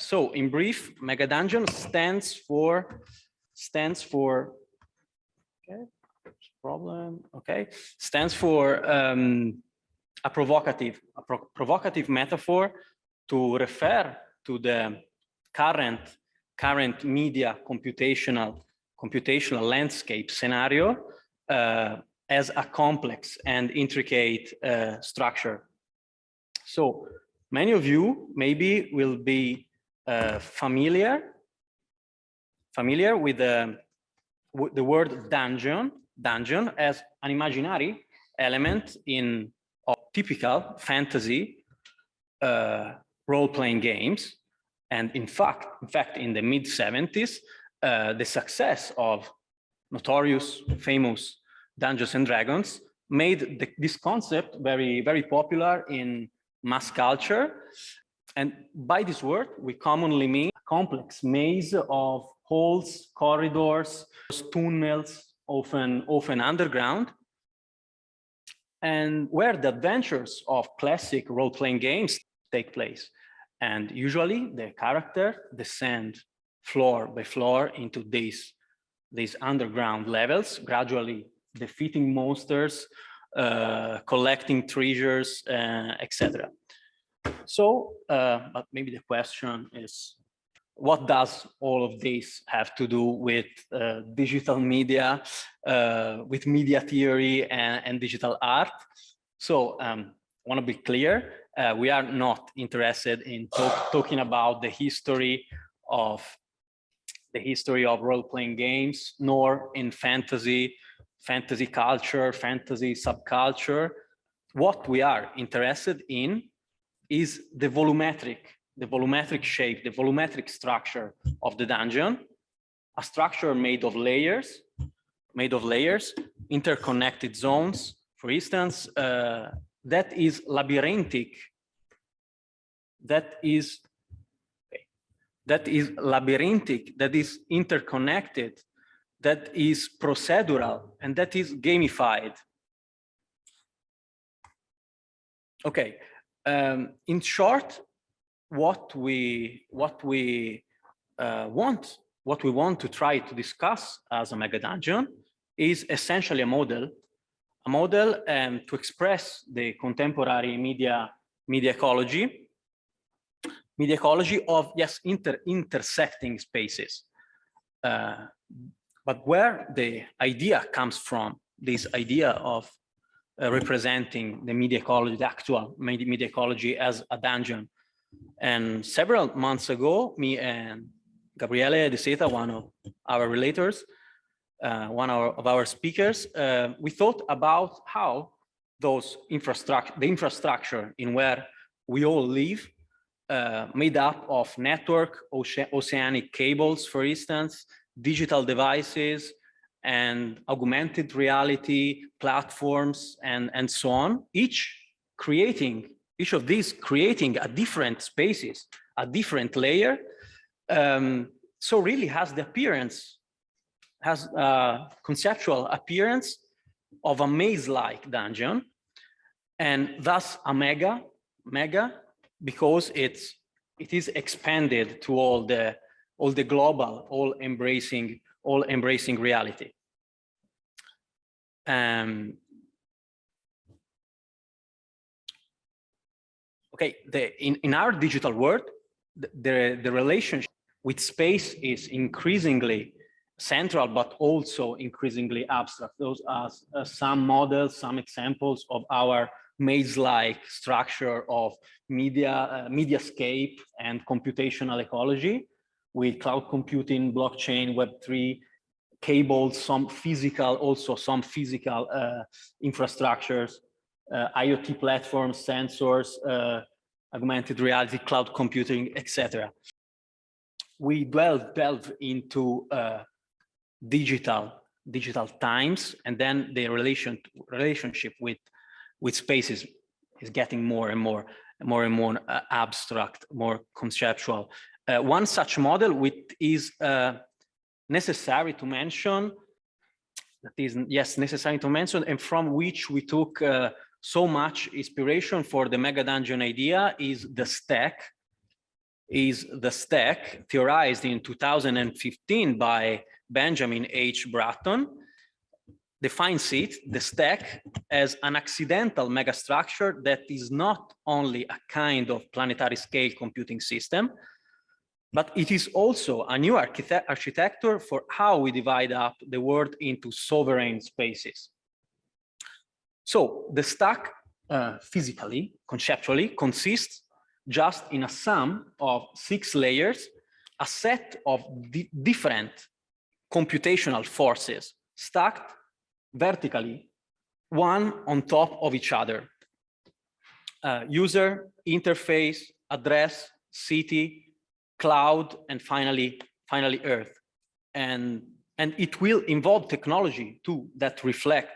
So in brief, Megadungeon stands for okay, stands for a provocative metaphor to refer to the current media computational landscape scenario as a complex and intricate structure. So many of you maybe will be familiar with the word dungeon as an imaginary element of typical fantasy role-playing games. And in fact, in the mid-70s, the success of notorious, famous Dungeons and Dragons made this concept very, very popular in mass culture. And by this word, we commonly mean a complex maze of halls, corridors, tunnels, often underground, and where the adventures of classic role-playing games take place. And usually the character descend floor by floor into these underground levels, gradually defeating monsters, collecting treasures, etc. So, but maybe the question is, what does all of this have to do with digital media, with media theory and digital art? So I want to be clear, we are not interested in talking about the history of role-playing games, nor in fantasy culture, fantasy subculture. What we are interested in is the volumetric shape, the volumetric structure of the dungeon, a structure made of layers, interconnected zones, for instance, that is labyrinthic, that is interconnected, that is procedural, and that is gamified. Okay, in short, what we want to try to discuss as a Megadungeon is essentially a model to express the contemporary media ecology of, yes, intersecting spaces, but where the idea comes from, this idea of representing the media ecology, the actual media ecology as a dungeon. And several months ago, me and Gabriele de Seta, one of our relators, one of our speakers, we thought about how the infrastructure in where we all live, made up of network, oceanic cables, for instance, digital devices, and augmented reality platforms, and so on, each of these creating a different spaces, a different layer. So really has the appearance, has a conceptual appearance of a maze-like dungeon, and thus a mega, because it is expanded to all the global, all embracing reality. Okay, in our digital world, the relationship with space is increasingly central, but also increasingly abstract. Those are some models, some examples of our maze-like structure of mediascape and computational ecology, with cloud computing, blockchain, Web3, cables, some physical infrastructures, IoT platforms, sensors, augmented reality, cloud computing, etc. We delve into digital times, and then the relationship with spaces is getting more and more abstract, more conceptual. One such model which is necessary to mention, and from which we took so much inspiration for the Megadungeon idea, is the stack. is the stack theorized in 2015 by Benjamin H. Bratton, defines it, the stack, as an accidental megastructure that is not only a kind of planetary scale computing system, but it is also a new architecture for how we divide up the world into sovereign spaces. So the stack physically, conceptually, consists just in a sum of 6 layers, a set of different computational forces stacked vertically, one on top of each other. User, interface, address, city, cloud, and finally Earth. And it will involve technology too that reflect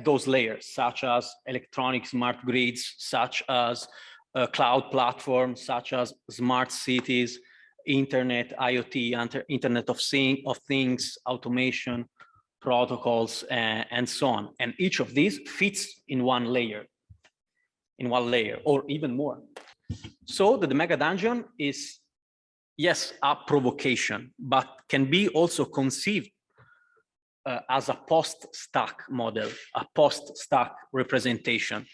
those layers, such as electronic smart grids, such as cloud platforms, such as smart cities, internet, IoT, Internet of Things, automation, protocols, and so on. And each of these fits in one layer, or even more. So the Megadungeon is, yes, a provocation, but can be also conceived as a post-stack model, a post-stack representation,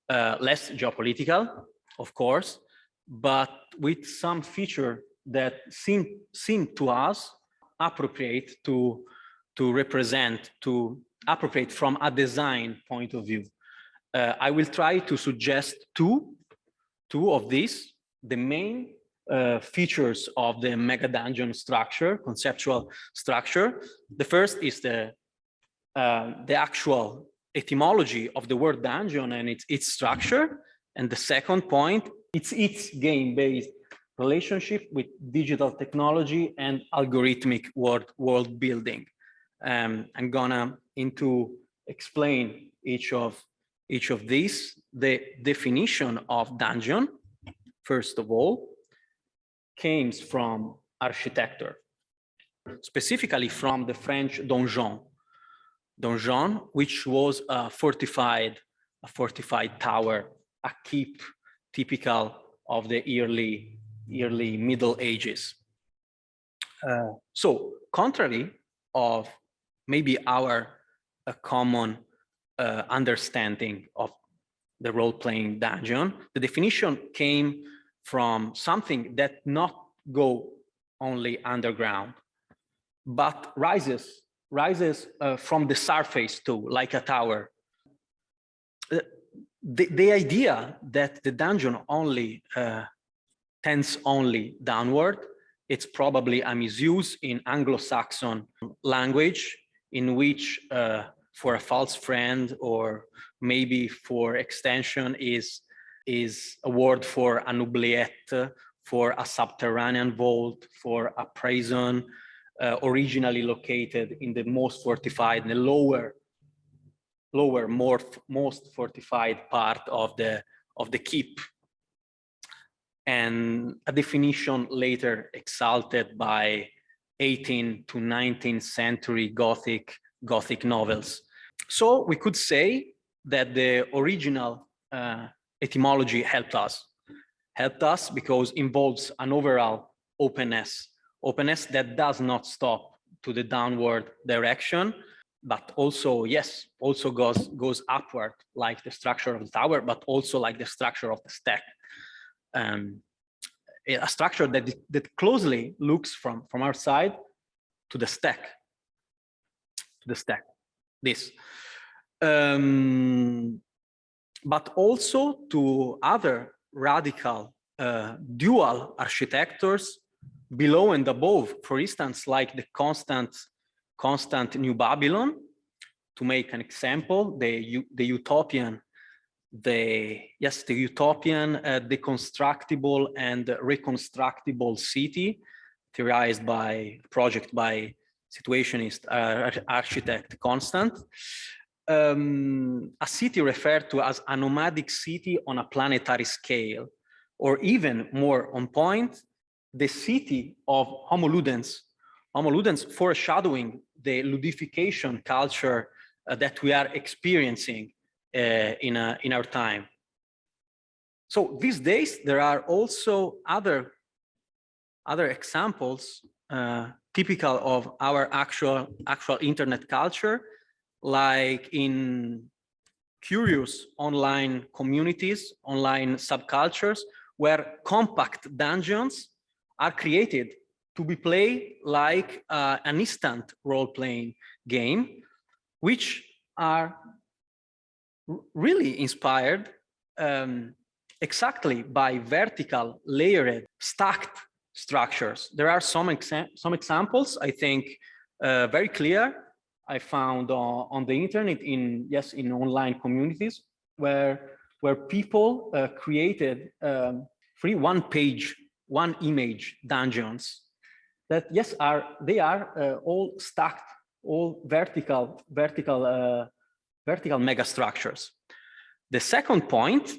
less geopolitical, of course, but with some feature that seem to us appropriate to appropriate from a design point of view. I will try to suggest two of these, the main features of the Megadungeon structure, conceptual structure. The first is the actual etymology of the word dungeon and its structure. And the second point, it's game-based relationship with digital technology and algorithmic world building. I'm gonna explain each of these. The definition of dungeon, first of all, came from architecture, specifically from the French donjon, which was a fortified tower, a keep typical of the early Middle Ages. So contrary of maybe our common understanding of the role-playing dungeon, the definition came from something that not go only underground, but rises from the surface too, like a tower. The idea that the dungeon only tends only downward, it's probably a misuse in Anglo-Saxon language, in which for a false friend, or maybe for extension, is a word for an oubliette, for a subterranean vault, for a prison, originally located in the most fortified, the most fortified part of the keep. And a definition later exalted by 18th to 19th century Gothic novels. So we could say that the original etymology helped us because involves an overall openness that does not stop to the downward direction, but also, yes, also goes upward, like the structure of the tower, but also like the structure of the stack. A structure that closely looks from our side to the stack. This. But also to other radical dual architectures below and above, for instance, like the constant New Babylon. To make an example, the utopian, deconstructible and reconstructible city, theorized project by situationist architect Constant. A city referred to as a nomadic city on a planetary scale, or even more on point, the city of Homo Ludens, foreshadowing the ludification culture that we are experiencing in our time. So these days, there are also other examples typical of our actual internet culture, like in curious online communities, online subcultures, where compact dungeons are created to be played like an instant role-playing game, which are really inspired exactly by vertical, layered, stacked structures. There are some examples, I think, very clear. I found on the internet in online communities where people created free one image dungeons that they are all stacked, all vertical mega structures. The second point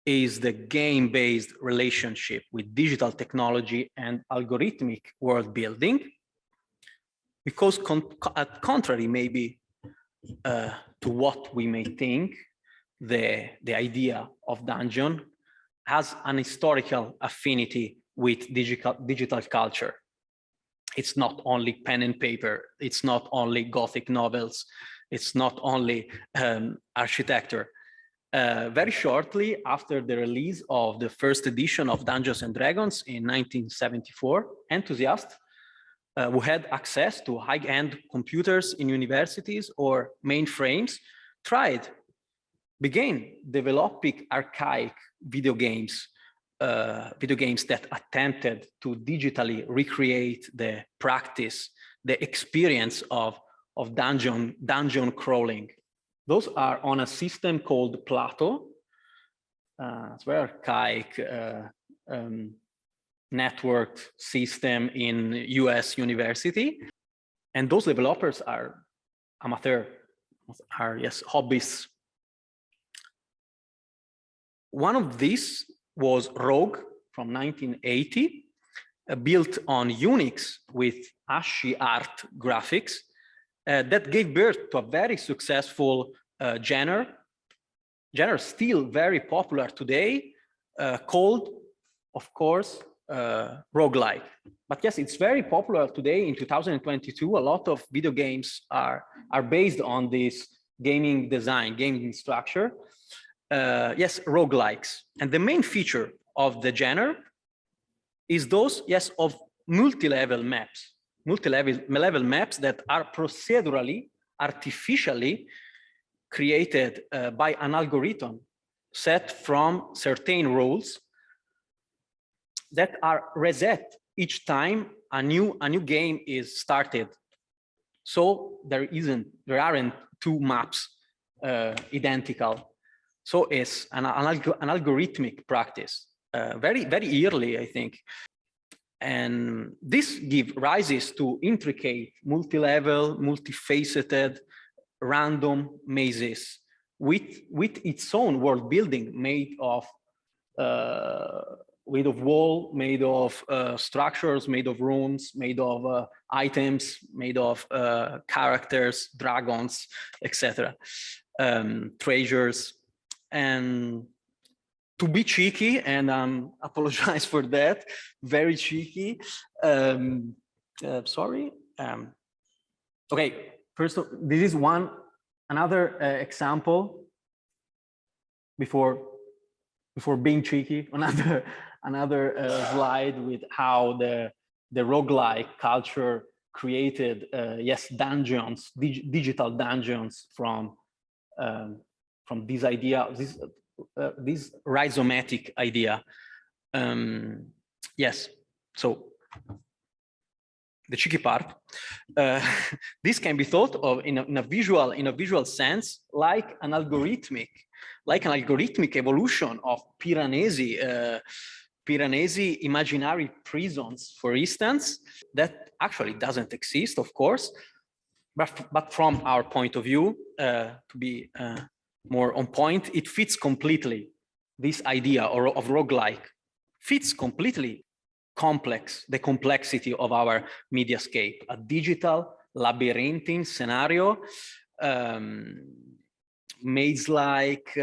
is the game-based relationship with digital technology and algorithmic world building, because contrary maybe to what we may think, the idea of dungeon has an historical affinity with digital culture. It's not only pen and paper, it's not only Gothic novels, it's not only architecture. Very shortly after the release of the first edition of Dungeons and Dragons in 1974, enthusiasts who had access to high-end computers in universities or mainframes began developing archaic video games that attempted to digitally recreate the practice, the experience of dungeon crawling. Those are on a system called Plato. It's very archaic networked system in US university. And those developers are amateur, hobbyists. One of these was Rogue from 1980, built on Unix with ASCII art graphics that gave birth to a very successful genre still very popular today, called, of course, roguelike. But yes, it's very popular today in 2022. A lot of video games are based on this gaming design, gaming structure. Yes, roguelikes. And the main feature of the genre is those, yes, of multi-level maps that are procedurally, artificially created by an algorithm set from certain rules that are reset each time a new game is started. So there aren't two maps identical. So it's an algorithmic practice, very early, I think. And this gives rises to intricate, multi-level, multifaceted, random mazes with its own world building made of wall, made of structures, made of rooms, made of items, made of characters, dragons, etc., treasures. And to be cheeky, and apologize for that, very cheeky. Sorry. Okay, first, this is another example before being cheeky. Another slide with how the roguelike culture created, yes, dungeons, digital dungeons from this idea, this rhizomatic idea. Yes, so the cheeky part. This can be thought of in a visual sense, like an algorithmic evolution of Piranesi imaginary prisons, for instance, that actually doesn't exist, of course, but from our point of view, to be more on point, it fits completely. This idea of roguelike fits completely the complexity of our mediascape, a digital labyrinthine scenario, maze-like,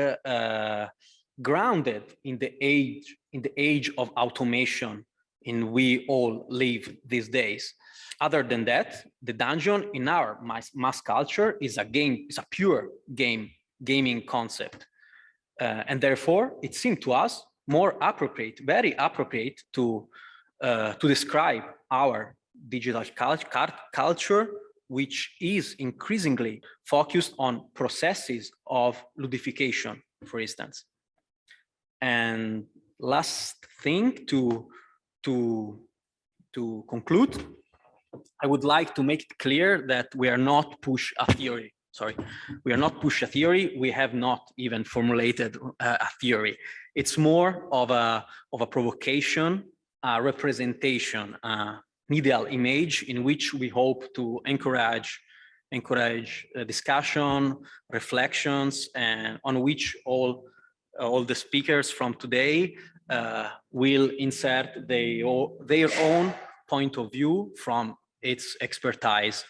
grounded in the age of automation in we all live these days. Other than that, the dungeon in our mass culture is a pure gaming concept. And therefore, it seemed to us more appropriate, very appropriate to describe our digital culture, which is increasingly focused on processes of ludification, for instance. And last thing to conclude, I would like to make it clear that we are not push a theory. Sorry, we are not push a theory. We have not even formulated a theory. It's more of a provocation, a representation, a medial image in which we hope to encourage discussion, reflections, and on which all the speakers from today will insert their own point of view from its expertise